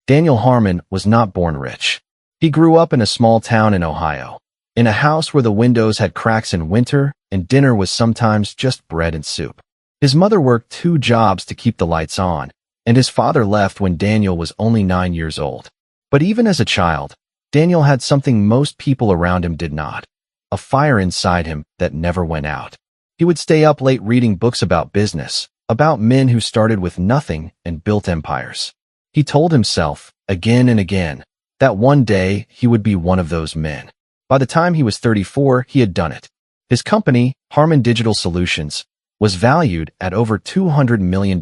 Daniel Harmon was not born rich. He grew up in a small town in Ohio, in a house where the windows had cracks in winter and dinner was sometimes just bread and soup. His mother worked 2 jobs to keep the lights on, and his father left when Daniel was only 9 years old. But even as a child, Daniel had something most people around him did not: a fire inside him that never went out. He would stay up late reading books about business, about men who started with nothing and built empires. He told himself, again and again, that one day he would be one of those men. By the time he was 34, he had done it. His company, Harmon Digital Solutions, was valued at over $200 million.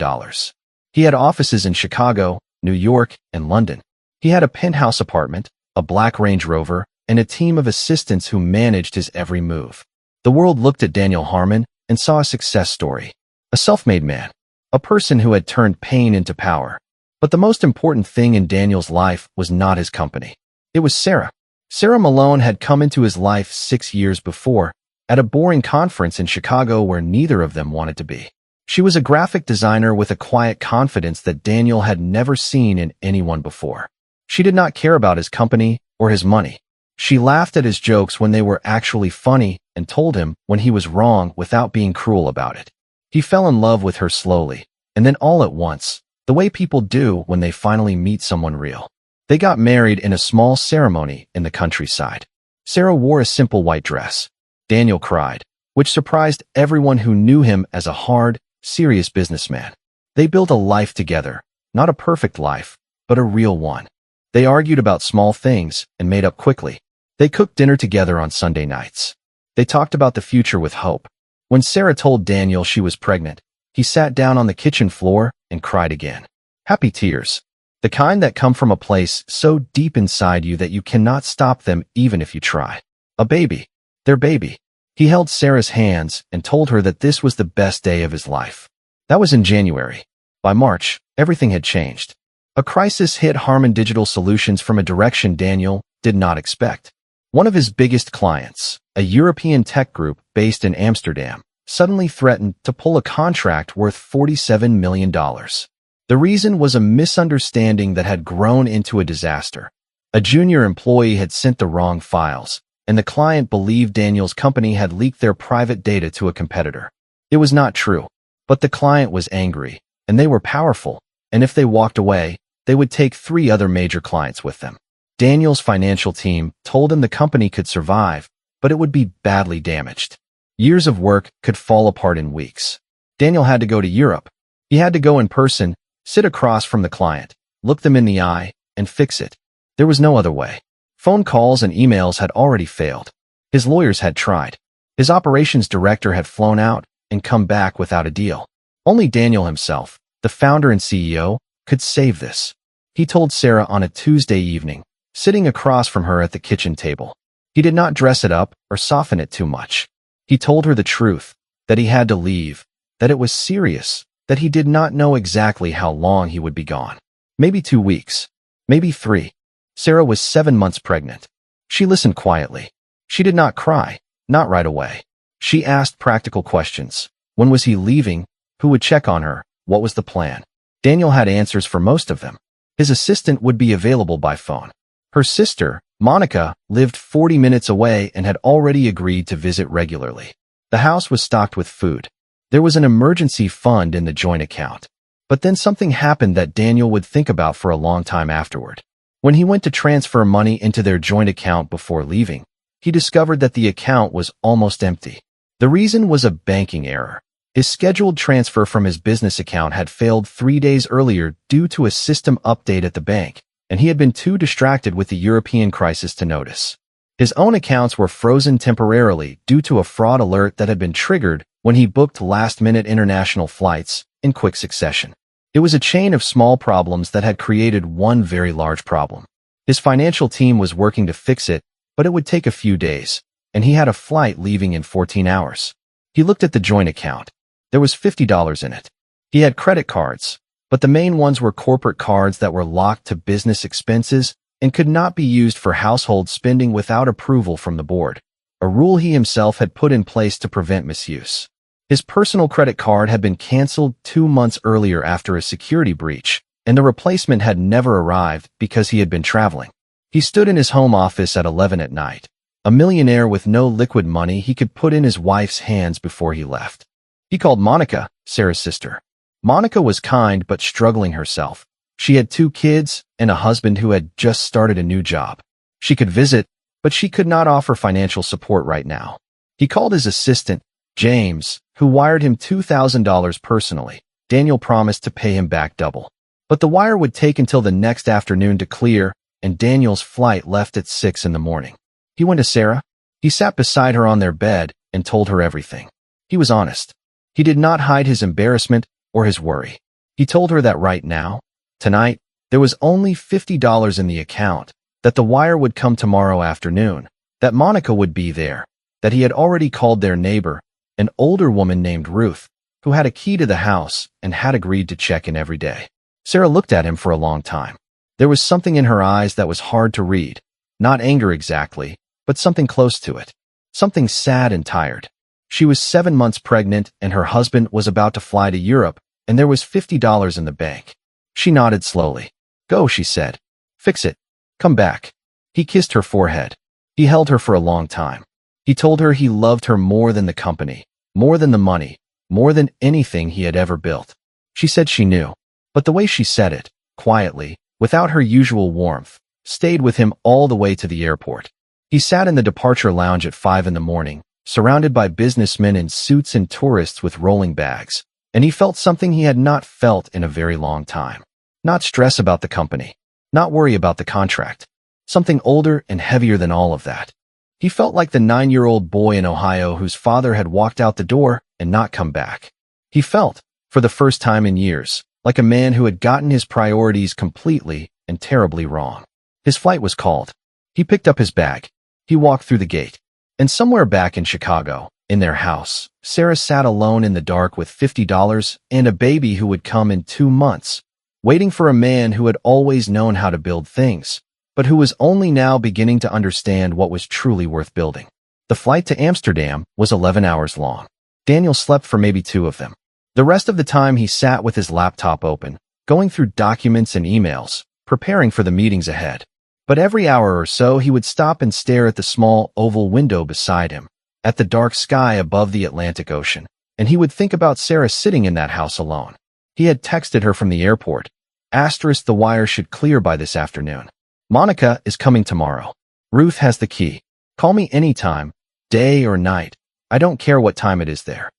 He had offices in Chicago, New York, and London. He had a penthouse apartment, a black Range Rover, and a team of assistants who managed his every move. The world looked at Daniel Harmon and saw a success story, a self-made man, a person who had turned pain into power. But the most important thing in Daniel's life was not his company. It was Sarah. Sarah Malone had come into his life 6 years before, at a boring conference in Chicago where neither of them wanted to be. She was a graphic designer with a quiet confidence that Daniel had never seen in anyone before. She did not care about his company or his money. She laughed at his jokes when they were actually funny and told him when he was wrong without being cruel about it. He fell in love with her slowly, and then all at once, the way people do when they finally meet someone real. They got married in a small ceremony in the countryside. Sarah wore a simple white dress. Daniel cried, which surprised everyone who knew him as a hard, serious businessman. They built a life together, not a perfect life, but a real one. They argued about small things and made up quickly. They cooked dinner together on Sunday nights. They talked about the future with hope. When Sarah told Daniel she was pregnant, he sat down on the kitchen floor and cried again. Happy tears. The kind that come from a place so deep inside you that you cannot stop them even if you try. A baby. Their baby. He held Sarah's hands and told her that this was the best day of his life. That was in January. By March, everything had changed. A crisis hit Harmon Digital Solutions from a direction Daniel did not expect. One of his biggest clients, a European tech group based in Amsterdam, suddenly threatened to pull a contract worth $47 million. The reason was a misunderstanding that had grown into a disaster. A junior employee had sent the wrong files, and the client believed Daniel's company had leaked their private data to a competitor. It was not true, but the client was angry, and they were powerful, and if they walked away, they would take 3 other major clients with them. Daniel's financial team told him the company could survive, but it would be badly damaged. Years of work could fall apart in weeks. Daniel had to go to Europe. He had to go in person, sit across from the client, look them in the eye, and fix it. There was no other way. Phone calls and emails had already failed. His lawyers had tried. His operations director had flown out and come back without a deal. Only Daniel himself, the founder and CEO, could save this. He told Sarah on a Tuesday evening, sitting across from her at the kitchen table. He did not dress it up or soften it too much. He told her the truth, that he had to leave, that it was serious, that he did not know exactly how long he would be gone. Maybe 2 weeks, maybe 3. Sarah was 7 months pregnant. She listened quietly. She did not cry, not right away. She asked practical questions. When was he leaving? Who would check on her? What was the plan? Daniel had answers for most of them. His assistant would be available by phone. Her sister, Monica, lived 40 minutes away and had already agreed to visit regularly. The house was stocked with food. There was an emergency fund in the joint account. But then something happened that Daniel would think about for a long time afterward. When he went to transfer money into their joint account before leaving, he discovered that the account was almost empty. The reason was a banking error. His scheduled transfer from his business account had failed 3 days earlier due to a system update at the bank, and he had been too distracted with the European crisis to notice. His own accounts were frozen temporarily due to a fraud alert that had been triggered when he booked last-minute international flights in quick succession. It was a chain of small problems that had created one very large problem. His financial team was working to fix it, but it would take a few days, and he had a flight leaving in 14 hours. He looked at the joint account. There was $50 in it. He had credit cards, but the main ones were corporate cards that were locked to business expenses and could not be used for household spending without approval from the board, a rule he himself had put in place to prevent misuse. His personal credit card had been canceled 2 months earlier after a security breach, and the replacement had never arrived because he had been traveling. He stood in his home office at 11 at night, a millionaire with no liquid money he could put in his wife's hands before he left. He called Monica, Sarah's sister. Monica was kind but struggling herself. She had 2 kids and a husband who had just started a new job. She could visit, but she could not offer financial support right now. He called his assistant, James, who wired him $2,000 personally. Daniel promised to pay him back double. But the wire would take until the next afternoon to clear, and Daniel's flight left at 6 in the morning. He went to Sarah. He sat beside her on their bed and told her everything. He was honest. He did not hide his embarrassment or his worry. He told her that right now, tonight, there was only $50 in the account, that the wire would come tomorrow afternoon, that Monica would be there, that he had already called their neighbor, an older woman named Ruth, who had a key to the house and had agreed to check in every day. Sarah looked at him for a long time. There was something in her eyes that was hard to read, not anger exactly, but something close to it, something sad and tired. She was 7 months pregnant and her husband was about to fly to Europe, and there was $50 in the bank. She nodded slowly. Go, she said. Fix it. Come back. He kissed her forehead. He held her for a long time. He told her he loved her more than the company, more than the money, more than anything he had ever built. She said she knew, but the way she said it, quietly, without her usual warmth, stayed with him all the way to the airport. He sat in the departure lounge at 5 in the morning, surrounded by businessmen in suits and tourists with rolling bags, and he felt something he had not felt in a very long time. Not stress about the company, not worry about the contract, something older and heavier than all of that. He felt like the 9-year-old boy in Ohio whose father had walked out the door and not come back. He felt, for the first time in years, like a man who had gotten his priorities completely and terribly wrong. His flight was called. He picked up his bag. He walked through the gate. And somewhere back in Chicago, in their house, Sarah sat alone in the dark with $50 and a baby who would come in 2 months, waiting for a man who had always known how to build things, but who was only now beginning to understand what was truly worth building. The flight to Amsterdam was 11 hours long. Daniel slept for maybe 2 of them. The rest of the time he sat with his laptop open, going through documents and emails, preparing for the meetings ahead. But every hour or so he would stop and stare at the small oval window beside him, at the dark sky above the Atlantic Ocean, and he would think about Sarah sitting in that house alone. He had texted her from the airport. The wire should clear by this afternoon. Monica is coming tomorrow. Ruth has the key. Call me anytime, day or night. I don't care what time it is there.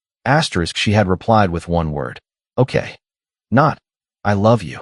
She had replied with one word. Okay. Not, I love you.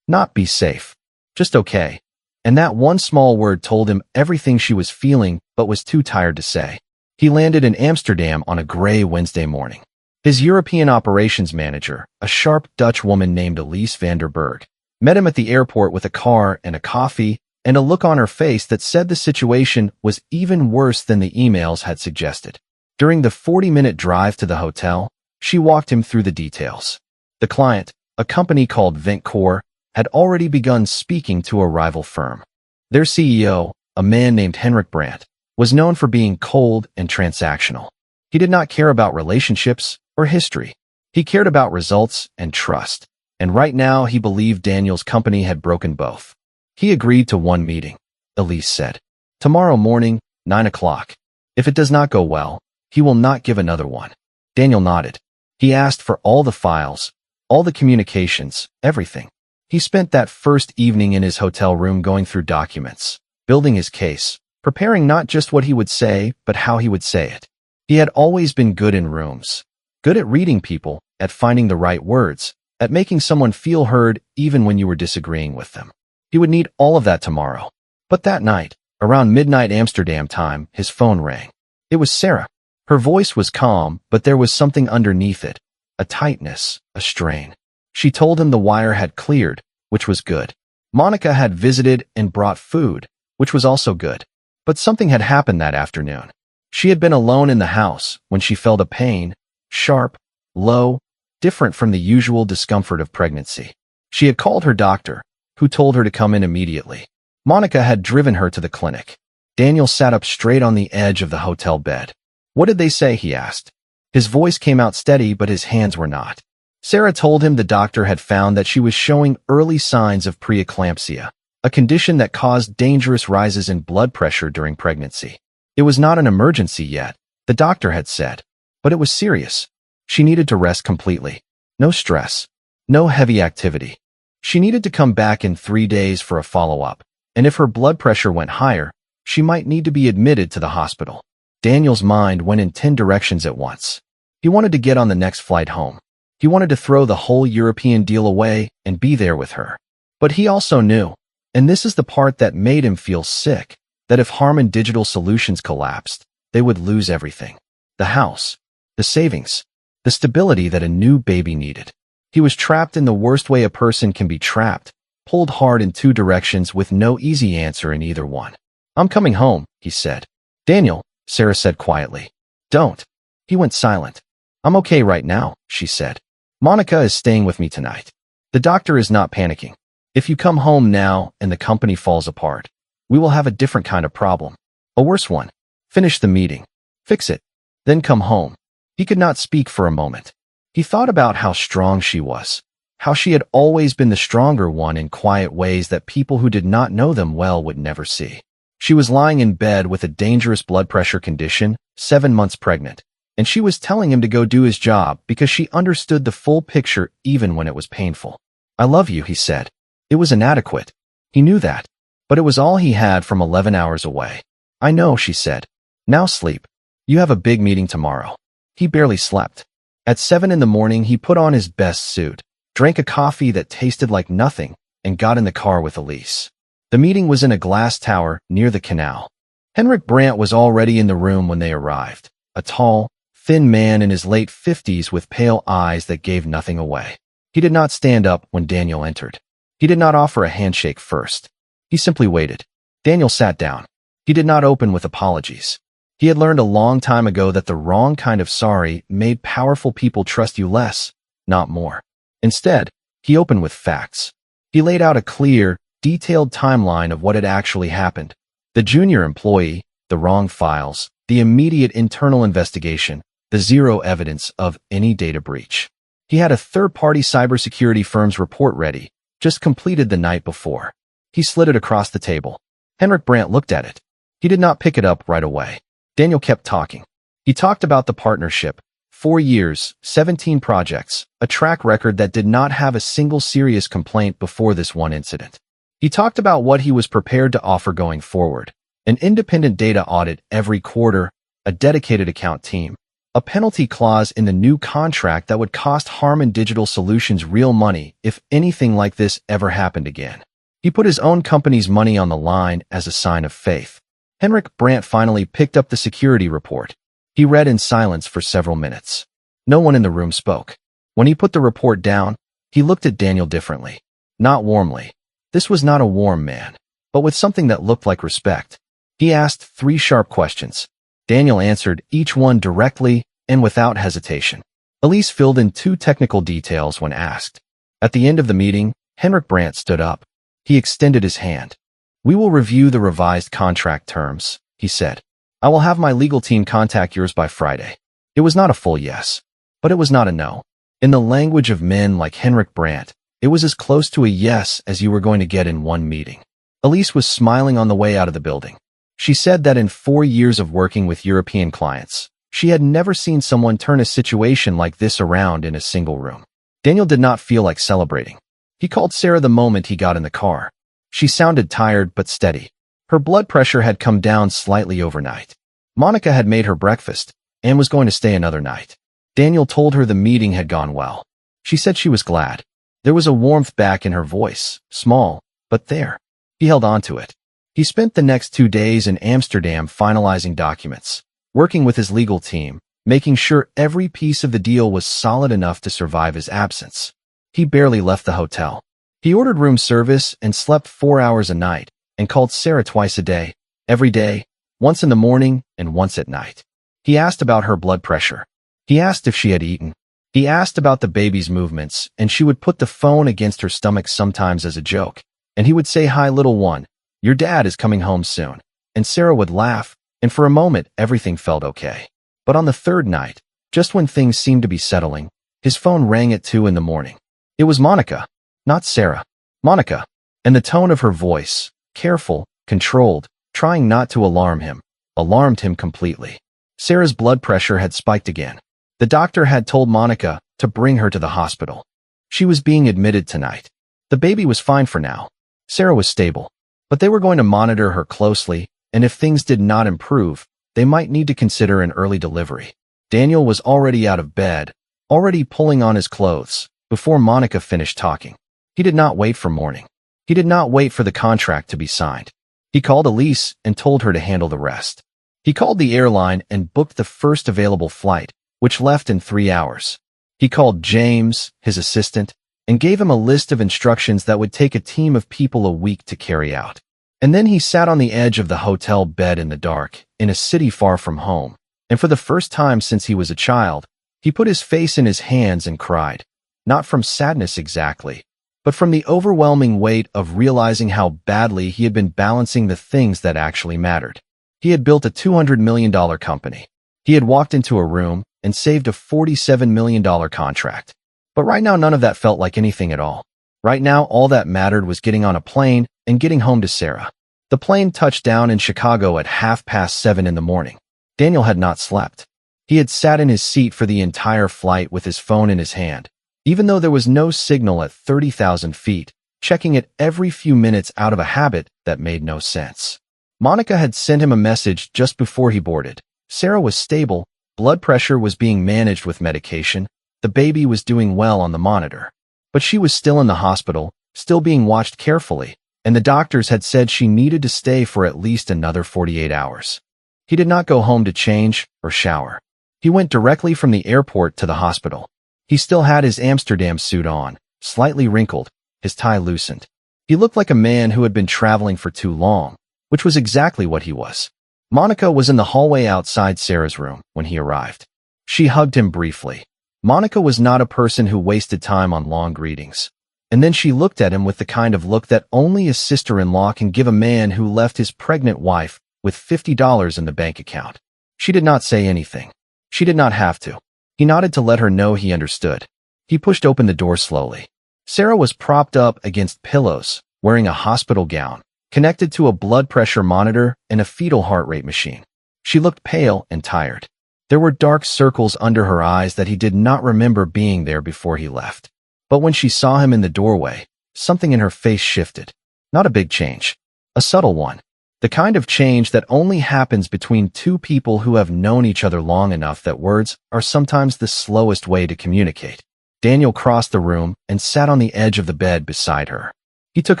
Not be safe. Just okay. And that one small word told him everything she was feeling but was too tired to say. He landed in Amsterdam on a gray Wednesday morning. His European operations manager, a sharp Dutch woman named Elise van der Berg, met him at the airport with a car and a coffee and a look on her face that said the situation was even worse than the emails had suggested. During the 40-minute drive to the hotel, she walked him through the details. The client, a company called Ventcor, had already begun speaking to a rival firm. Their CEO, a man named Henrik Brandt, was known for being cold and transactional. He did not care about relationships or history. He cared about results and trust, and right now he believed Daniel's company had broken both. He agreed to one meeting, Elise said. Tomorrow morning, 9 o'clock. If it does not go well, he will not give another one. Daniel nodded. He asked for all the files, all the communications, everything. He spent that first evening in his hotel room going through documents, building his case, preparing not just what he would say, but how he would say it. He had always been good in rooms, good at reading people, at finding the right words, at making someone feel heard even when you were disagreeing with them. He would need all of that tomorrow. But that night, around midnight Amsterdam time, his phone rang. It was Sarah. Her voice was calm, but there was something underneath it, a tightness, a strain. She told him the wire had cleared, which was good. Monica had visited and brought food, which was also good. But something had happened that afternoon. She had been alone in the house when she felt a pain, sharp, low, different from the usual discomfort of pregnancy. She had called her doctor, who told her to come in immediately. Monica had driven her to the clinic. Daniel sat up straight on the edge of the hotel bed. What did they say? He asked. His voice came out steady, but his hands were not. Sarah told him the doctor had found that she was showing early signs of preeclampsia, a condition that caused dangerous rises in blood pressure during pregnancy. It was not an emergency yet, the doctor had said, but it was serious. She needed to rest completely. No stress. No heavy activity. She needed to come back in 3 days for a follow-up, and if her blood pressure went higher, she might need to be admitted to the hospital. Daniel's mind went in 10 directions at once. He wanted to get on the next flight home. He wanted to throw the whole European deal away and be there with her. But he also knew, and this is the part that made him feel sick, that if Harmon Digital Solutions collapsed, they would lose everything. The house, the savings, the stability that a new baby needed. He was trapped in the worst way a person can be trapped, pulled hard in 2 directions with no easy answer in either one. "I'm coming home," he said. "Daniel," Sarah said quietly. "Don't." He went silent. "I'm okay right now," she said. "Monica is staying with me tonight. The doctor is not panicking. If you come home now and the company falls apart, we will have a different kind of problem. A worse one. Finish the meeting. Fix it. Then come home." He could not speak for a moment. He thought about how strong she was, how she had always been the stronger one in quiet ways that people who did not know them well would never see. She was lying in bed with a dangerous blood pressure condition, 7 months pregnant, and she was telling him to go do his job because she understood the full picture even when it was painful. "I love you," he said. It was inadequate. He knew that, but it was all he had from 11 hours away. "I know," she said. "Now sleep. You have a big meeting tomorrow." He barely slept. At 7 in the morning, he put on his best suit, drank a coffee that tasted like nothing, and got in the car with Elise. The meeting was in a glass tower near the canal. Henrik Brandt was already in the room when they arrived, a tall, thin man in his late 50s with pale eyes that gave nothing away. He did not stand up when Daniel entered. He did not offer a handshake first. He simply waited. Daniel sat down. He did not open with apologies. He had learned a long time ago that the wrong kind of sorry made powerful people trust you less, not more. Instead, he opened with facts. He laid out a clear, detailed timeline of what had actually happened. The junior employee, the wrong files, the immediate internal investigation, the zero evidence of any data breach. He had a third-party cybersecurity firm's report ready, just completed the night before. He slid it across the table. Henrik Brandt looked at it. He did not pick it up right away. Daniel kept talking. He talked about the partnership, 4 years, 17 projects, a track record that did not have a single serious complaint before this one incident. He talked about what he was prepared to offer going forward, an independent data audit every quarter, a dedicated account team, a penalty clause in the new contract that would cost Harmon Digital Solutions real money if anything like this ever happened again. He put his own company's money on the line as a sign of faith. Henrik Brandt finally picked up the security report. He read in silence for several minutes. No one in the room spoke. When he put the report down, he looked at Daniel differently. Not warmly. This was not a warm man, but with something that looked like respect. He asked 3 sharp questions. Daniel answered each one directly and without hesitation. Elise filled in 2 technical details when asked. At the end of the meeting, Henrik Brandt stood up. He extended his hand. "We will review the revised contract terms," he said. "I will have my legal team contact yours by Friday." It was not a full yes, but it was not a no. In the language of men like Henrik Brandt, it was as close to a yes as you were going to get in one meeting. Elise was smiling on the way out of the building. She said that in 4 years of working with European clients, she had never seen someone turn a situation like this around in a single room. Daniel did not feel like celebrating. He called Sarah the moment he got in the car. She sounded tired but steady. Her blood pressure had come down slightly overnight. Monica had made her breakfast and was going to stay another night. Daniel told her the meeting had gone well. She said she was glad. There was a warmth back in her voice, small, but there. He held on to it. He spent the next 2 days in Amsterdam finalizing documents, working with his legal team, making sure every piece of the deal was solid enough to survive his absence. He barely left the hotel. He ordered room service and slept 4 hours a night and called Sarah twice a day, every day, once in the morning and once at night. He asked about her blood pressure. He asked if she had eaten. He asked about the baby's movements, and she would put the phone against her stomach sometimes as a joke. And he would say, "Hi, little one. Your dad is coming home soon." And Sarah would laugh, and for a moment everything felt okay. But on the 3rd night, just when things seemed to be settling, His phone rang at 2 in the morning. It was Monica, not Sarah. Monica. And the tone of her voice, careful, controlled, trying not to alarm him, alarmed him completely. Sarah's blood pressure had spiked again. The doctor had told Monica to bring her to the hospital. She was being admitted tonight. The baby was fine for now. Sarah was stable, but they were going to monitor her closely, and if things did not improve, they might need to consider an early delivery. Daniel was already out of bed, already pulling on his clothes, before Monica finished talking. He did not wait for morning. He did not wait for the contract to be signed. He called Elise and told her to handle the rest. He called the airline and booked the first available flight, which left in 3 hours. He called James, his assistant, and gave him a list of instructions that would take a team of people a week to carry out. And then he sat on the edge of the hotel bed in the dark, in a city far from home, and for the first time since he was a child, he put his face in his hands and cried, not from sadness exactly, but from the overwhelming weight of realizing how badly he had been balancing the things that actually mattered. He had built a $200 million company. He had walked into a room and saved a $47 million contract. But right now, none of that felt like anything at all. Right now, all that mattered was getting on a plane and getting home to Sarah. The plane touched down in Chicago at 7:30 in the morning. Daniel had not slept. He had sat in his seat for the entire flight with his phone in his hand, even though there was no signal at 30,000 feet, checking it every few minutes out of a habit that made no sense. Monica had sent him a message just before he boarded. Sarah was stable, blood pressure was being managed with medication, the baby was doing well on the monitor. But she was still in the hospital, still being watched carefully, and the doctors had said she needed to stay for at least another 48 hours. He did not go home to change or shower. He went directly from the airport to the hospital. He still had his Amsterdam suit on, slightly wrinkled, his tie loosened. He looked like a man who had been traveling for too long, which was exactly what he was. Monica was in the hallway outside Sarah's room when he arrived. She hugged him briefly. Monica was not a person who wasted time on long greetings. And then she looked at him with the kind of look that only a sister-in-law can give a man who left his pregnant wife with $50 in the bank account. She did not say anything. She did not have to. He nodded to let her know he understood. He pushed open the door slowly. Sarah was propped up against pillows, wearing a hospital gown, connected to a blood pressure monitor and a fetal heart rate machine. She looked pale and tired. There were dark circles under her eyes that he did not remember being there before he left. But when she saw him in the doorway, something in her face shifted. Not a big change. A subtle one. The kind of change that only happens between two people who have known each other long enough that words are sometimes the slowest way to communicate. Daniel crossed the room and sat on the edge of the bed beside her. He took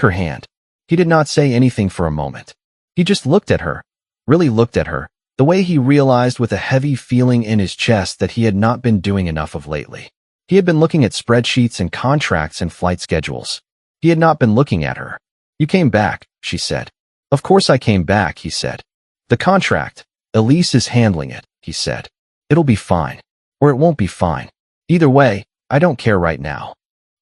her hand. He did not say anything for a moment. He just looked at her, really looked at her, the way he realized with a heavy feeling in his chest that he had not been doing enough of lately. He had been looking at spreadsheets and contracts and flight schedules. He had not been looking at her. "You came back," she said. "Of course I came back," he said. "The contract. Elise is handling it," he said. "It'll be fine. Or it won't be fine. Either way, I don't care right now."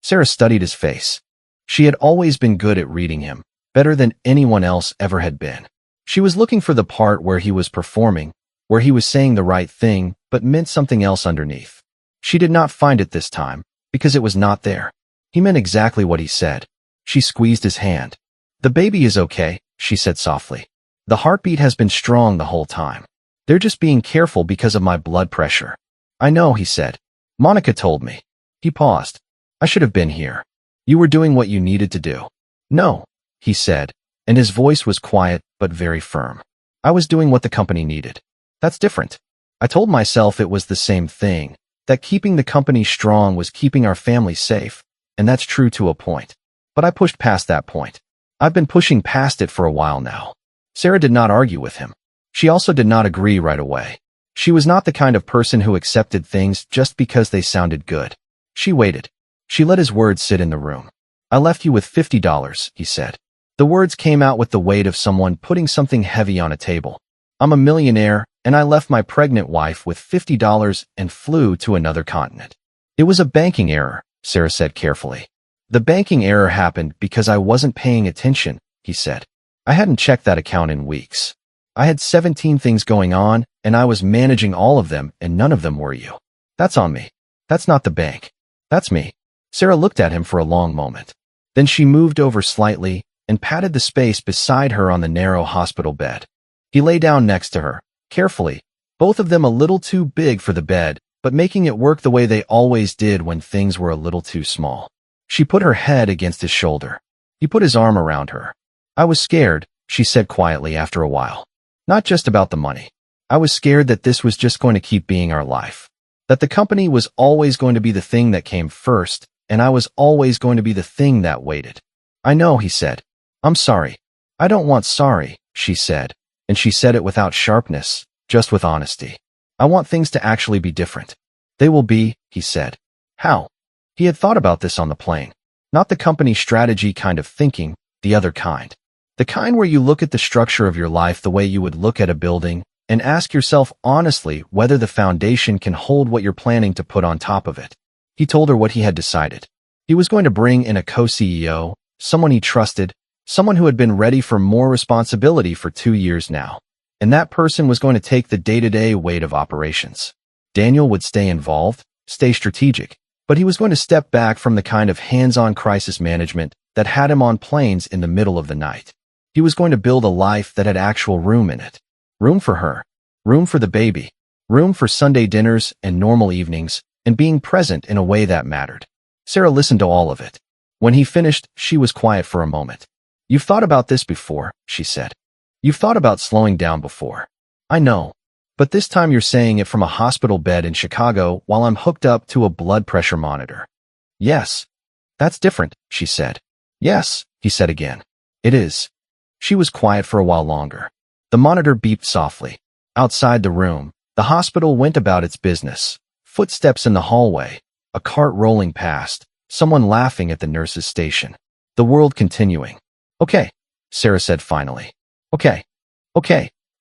Sarah studied his face. She had always been good at reading him, better than anyone else ever had been. She was looking for the part where he was performing, where he was saying the right thing, but meant something else underneath. She did not find it this time, because it was not there. He meant exactly what he said. She squeezed his hand. "The baby is okay," she said softly. "The heartbeat has been strong the whole time. They're just being careful because of my blood pressure." "I know," he said. "Monica told me." He paused. "I should have been here. You were doing what you needed to do." "No," he said, and his voice was quiet but very firm. "I was doing what the company needed. That's different. I told myself it was the same thing, that keeping the company strong was keeping our family safe, and that's true to a point. But I pushed past that point. I've been pushing past it for a while now." Sarah did not argue with him. She also did not agree right away. She was not the kind of person who accepted things just because they sounded good. She waited. She let his words sit in the room. "I left you with $50, he said. The words came out with the weight of someone putting something heavy on a table. "I'm a millionaire, and I left my pregnant wife with $50 and flew to another continent." "It was a banking error," Sarah said carefully. "The banking error happened because I wasn't paying attention," he said. "I hadn't checked that account in weeks. I had 17 things going on, and I was managing all of them, and none of them were you. That's on me. That's not the bank." That's me. Sarah looked at him for a long moment. Then she moved over slightly and patted the space beside her on the narrow hospital bed. He lay down next to her, carefully, both of them a little too big for the bed, but making it work the way they always did when things were a little too small. She put her head against his shoulder. He put his arm around her. I was scared, she said quietly after a while. Not just about the money. I was scared that this was just going to keep being our life. That the company was always going to be the thing that came first, and I was always going to be the thing that waited. I know, he said. I'm sorry. I don't want sorry, she said, and she said it without sharpness, just with honesty. I want things to actually be different. They will be, he said. How? He had thought about this on the plane. Not the company strategy kind of thinking, the other kind. The kind where you look at the structure of your life the way you would look at a building and ask yourself honestly whether the foundation can hold what you're planning to put on top of it. He told her what he had decided. He was going to bring in a co-CEO, someone he trusted, someone who had been ready for more responsibility for 2 years now. And that person was going to take the day-to-day weight of operations. Daniel would stay involved, stay strategic, but he was going to step back from the kind of hands-on crisis management that had him on planes in the middle of the night. He was going to build a life that had actual room in it. Room for her. Room for the baby. Room for Sunday dinners and normal evenings, and being present in a way that mattered. Sarah listened to all of it. When he finished, she was quiet for a moment. You've thought about this before, she said. You've thought about slowing down before. I know. But this time you're saying it from a hospital bed in Chicago while I'm hooked up to a blood pressure monitor. Yes. That's different, she said. Yes, he said again. It is. She was quiet for a while longer. The monitor beeped softly. Outside the room, the hospital went about its business. Footsteps in the hallway, a cart rolling past, someone laughing at the nurse's station. The world continuing. Okay, Sarah said finally. Okay.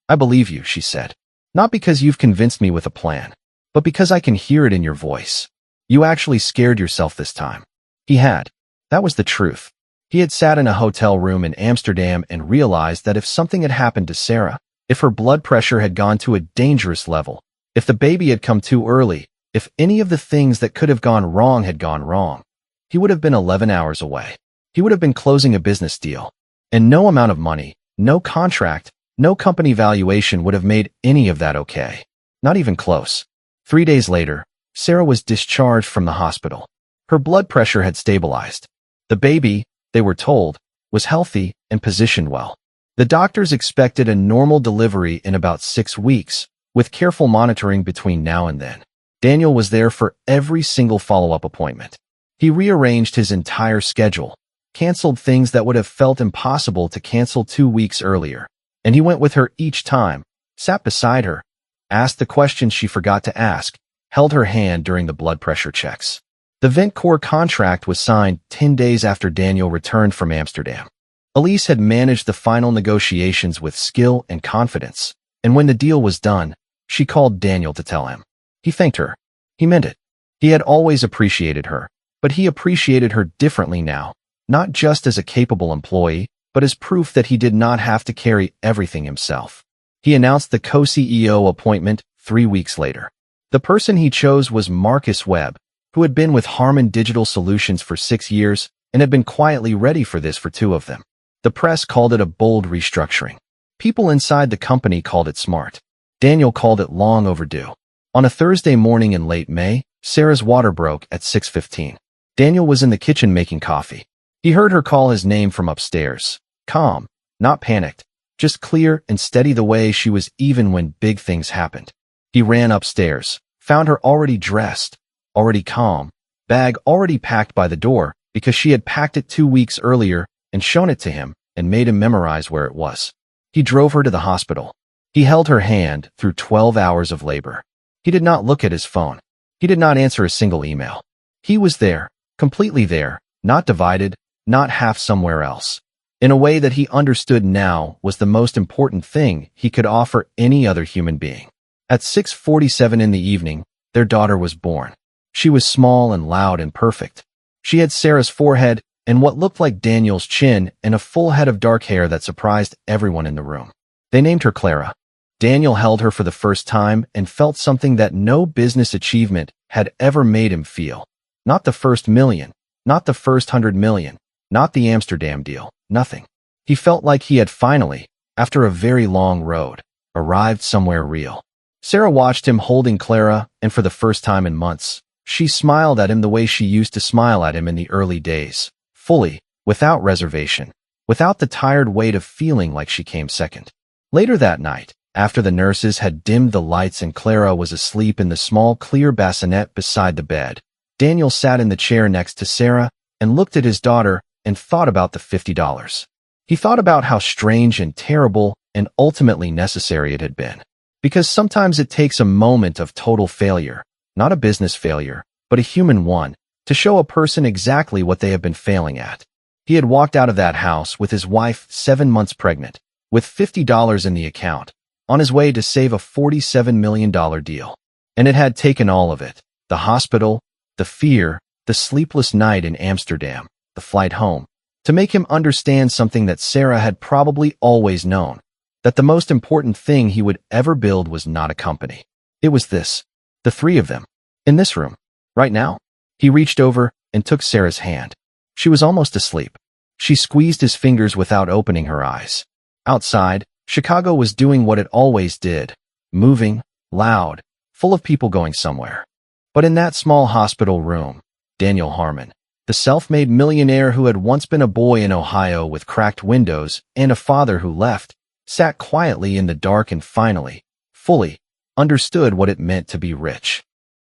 I believe you, she said. Not because you've convinced me with a plan, but because I can hear it in your voice. You actually scared yourself this time. He had. That was the truth. He had sat in a hotel room in Amsterdam and realized that if something had happened to Sarah, if her blood pressure had gone to a dangerous level, if the baby had come too early, if any of the things that could have gone wrong had gone wrong, he would have been 11 hours away. He would have been closing a business deal. And no amount of money, no contract, no company valuation would have made any of that okay. Not even close. 3 days later, Sarah was discharged from the hospital. Her blood pressure had stabilized. The baby, they were told, was healthy and positioned well. The doctors expected a normal delivery in about 6 weeks, with careful monitoring between now and then. Daniel was there for every single follow-up appointment. He rearranged his entire schedule, canceled things that would have felt impossible to cancel 2 weeks earlier. And he went with her each time, sat beside her, asked the questions she forgot to ask, held her hand during the blood pressure checks. The Ventcore contract was signed 10 days after Daniel returned from Amsterdam. Elise had managed the final negotiations with skill and confidence, and when the deal was done, she called Daniel to tell him. He thanked her. He meant it. He had always appreciated her, but he appreciated her differently now, not just as a capable employee, but as proof that he did not have to carry everything himself. He announced the co-CEO appointment 3 weeks later. The person he chose was Marcus Webb, who had been with Harmon Digital Solutions for 6 years and had been quietly ready for this for 2 of them. The press called it a bold restructuring. People inside the company called it smart. Daniel called it long overdue. On a Thursday morning in late May, Sarah's water broke at 6:15. Daniel was in the kitchen making coffee. He heard her call his name from upstairs. Calm, not panicked, just clear and steady the way she was even when big things happened. He ran upstairs, found her already dressed, already calm, bag already packed by the door because she had packed it 2 weeks earlier and shown it to him and made him memorize where it was. He drove her to the hospital. He held her hand through 12 hours of labor. He did not look at his phone. He did not answer a single email. He was there, completely there, not divided, not half somewhere else. In a way that he understood now was the most important thing he could offer any other human being. At 6:47 in the evening, their daughter was born. She was small and loud and perfect. She had Sarah's forehead and what looked like Daniel's chin and a full head of dark hair that surprised everyone in the room. They named her Clara. Daniel held her for the first time and felt something that no business achievement had ever made him feel. Not the first million, not the first 100 million, not the Amsterdam deal, nothing. He felt like he had finally, after a very long road, arrived somewhere real. Sarah watched him holding Clara, and for the first time in months, she smiled at him the way she used to smile at him in the early days, fully, without reservation, without the tired weight of feeling like she came second. Later that night, after the nurses had dimmed the lights and Clara was asleep in the small clear bassinet beside the bed, Daniel sat in the chair next to Sarah and looked at his daughter and thought about the $50. He thought about how strange and terrible and ultimately necessary it had been. Because sometimes it takes a moment of total failure, not a business failure, but a human one, to show a person exactly what they have been failing at. He had walked out of that house with his wife 7 months pregnant, with $50 in the account, on his way to save a $47 million deal. And it had taken all of it: the hospital, the fear, the sleepless night in Amsterdam, the flight home, to make him understand something that Sarah had probably always known, that the most important thing he would ever build was not a company. It was this: the three of them, in this room, right now. He reached over and took Sarah's hand. She was almost asleep. She squeezed his fingers without opening her eyes. Outside, Chicago was doing what it always did, moving, loud, full of people going somewhere. But in that small hospital room, Daniel Harmon, the self-made millionaire who had once been a boy in Ohio with cracked windows and a father who left, sat quietly in the dark and finally, fully, understood what it meant to be rich.